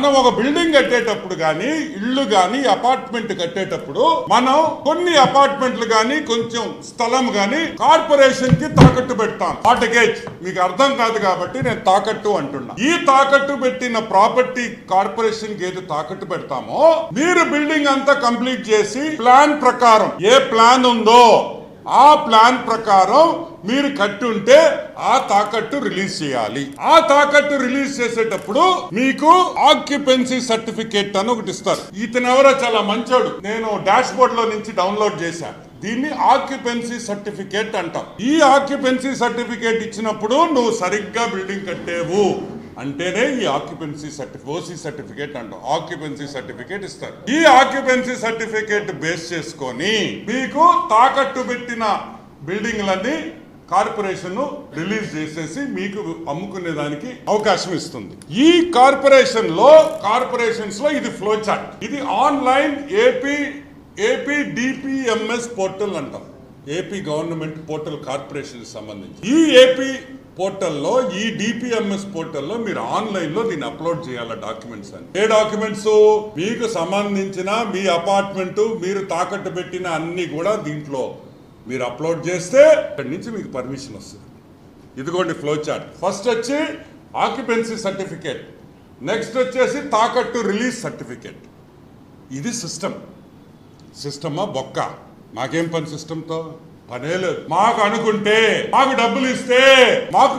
మనం ఒక బిల్డింగ్ కట్టేటప్పుడు గానీ, ఇల్లు గానీ, అపార్ట్మెంట్ కట్టేటప్పుడు మనం కొన్ని అపార్ట్మెంట్లు గానీ, కొంచెం స్థలం గానీ కార్పొరేషన్ కి తాకట్టు పెడతాం. మార్ట్గేజ్ మీకు అర్థం కాదు కాబట్టి నేను తాకట్టు అంటున్నా. ఈ తాకట్టు పెట్టిన ప్రాపర్టీ కార్పొరేషన్ కి ఏది తాకట్టు పెడతామో, మీరు బిల్డింగ్ అంతా కంప్లీట్ చేసి ప్లాన్ ప్రకారం ఏ ప్లాన్ ఉందో ఆ ప్లాన్ ప్రకారం మీరు కట్టుంటే ఆ తాకట్టు రిలీజ్ చేయాలి. ఆ తాకట్టు రిలీజ్ చేసేటప్పుడు మీకు ఆక్యుపెన్సీ సర్టిఫికేట్ అని ఒకటి ఇస్తారు. ఇతను ఎవరో చాలా మంచోడు, నేను డాష్ బోర్డ్ లో నుంచి డౌన్లోడ్ చేశాను. దీన్ని ఆక్యుపెన్సీ సర్టిఫికేట్ అంటాం. ఈ ఆక్యుపెన్సీ సర్టిఫికేట్ ఇచ్చినప్పుడు నువ్వు సరిగ్గా బిల్డింగ్ కట్టేవు అంటేనే ఈ ఆక్యుపెన్సీ ఓసీ సర్టిఫికేట్ అంటాం. ఆక్యుపెన్సీ సర్టిఫికేట్ ఇస్తారు. ఈ ఆక్యుపెన్సీ సర్టిఫికేట్ బేస్ చేసుకొని మీకు తాకట్టు పెట్టిన బిల్డింగ్లన్నీ కార్పొరేషన్ రిలీజ్ చేసేసి మీకు అమ్ముకునే దానికి అవకాశం ఇస్తుంది. ఈ కార్పొరేషన్స్ లో ఇది ఫ్లో చార్ట్. ఇది ఆన్లైన్ ఏపీ డిపిఎంఎస్ పోర్టల్ అంటాం. ఏపీ గవర్నమెంట్ పోర్టల్ కార్పొరేషన్ సంబంధించి ఈ ఏపీ పోర్టల్లో, ఈ డిపిఎంఎస్ పోర్టల్లో మీరు ఆన్లైన్ లో దీన్ని అప్లోడ్ చేయాలి. డాక్యుమెంట్స్ అని ఏ డాక్యుమెంట్స్ మీకు సంబంధించిన మీ అపార్ట్మెంట్ మీరు తాకట్టు పెట్టిన అన్ని కూడా దీంట్లో మీరు అప్లోడ్ చేస్తే ఇక్కడి నుంచి మీకు పర్మిషన్ వస్తుంది. ఇదిగోండి ఫ్లో చార్ట్. ఫస్ట్ వచ్చి ఆక్యుపెన్సీ సర్టిఫికేట్, నెక్స్ట్ వచ్చేసి తాకట్టు రిలీజ్ సర్టిఫికేట్. ఇది సిస్టమా బొక్క. మాకేం పని సిస్టంతో? పనే లేదు. మాకు అనుకుంటే మాకు డబ్బులు ఇస్తే మాకు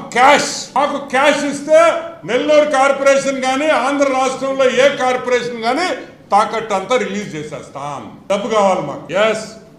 క్యాష్ ఇస్తే నెల్లూరు కార్పొరేషన్ గానీ, ఆంధ్ర రాష్ట్రంలో ఏ కార్పొరేషన్ గానీ తాకట్టు అంతా రిలీజ్ చేసేస్తాం. డబ్బు కావాలి మాకు. ఎస్,